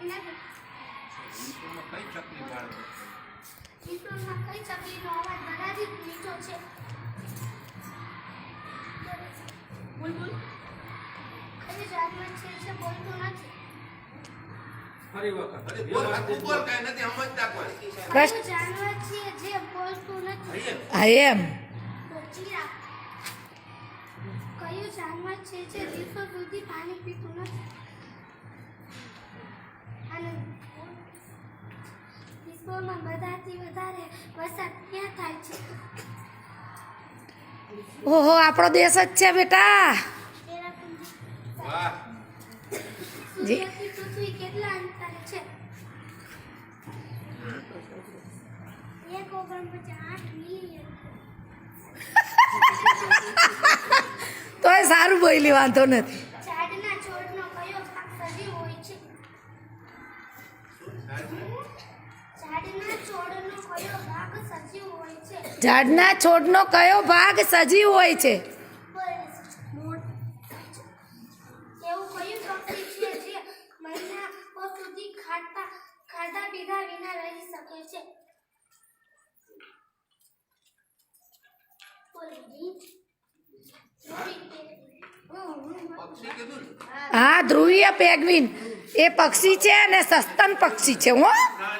ચકલી નથી. વિશ્વમાં કઈ ચકલી બાળકો વિશ્વમાં કઈ ચકલીનો અવાજ બધાથી મીઠો છે? બુલબુલ. કઈ જાતમાં છે જે બોલતું નથી? ફરી વખત અરે બોલ બોલ કઈ નથી સમજતા કોઈ કયું જાનવર છે જે બોલતું નથી? આઈ એમ તો ચીરા. કયું જાનવર છે જે દિવસો સુધી પાણી પીતું નથી? આનંદ. વિશ્વમાં બધાથી વધારે વરસાદ ક્યાં થાય છે? ઓહો આપણો દેશ જ છે બેટા. ચેરાપુંજી. વાહ સૂર્યથી પૃથ્વી કેટલા અંતરે છે? 1.8 મિલિયન. તોય સારું બોલી, વાંધો નથી. ઝાડના છોડનો કયો ભાગ સજીવ હોય છે? ઝાડના છોડનો કયો ભાગ સજીવ હોય છે? ઝાડના છોડનો કયો ભાગ સજીવ હોય છે? એવું કયું પક્ષી છે જે મહિનાઓ સુધી ખાધા પીધા વિના રહી શકે છે? પક્ષી કીધું ને હા, ધ્રુવીય પેંગ્વિન એ પક્ષી છે અને સસ્તન પક્ષી છે. હો હા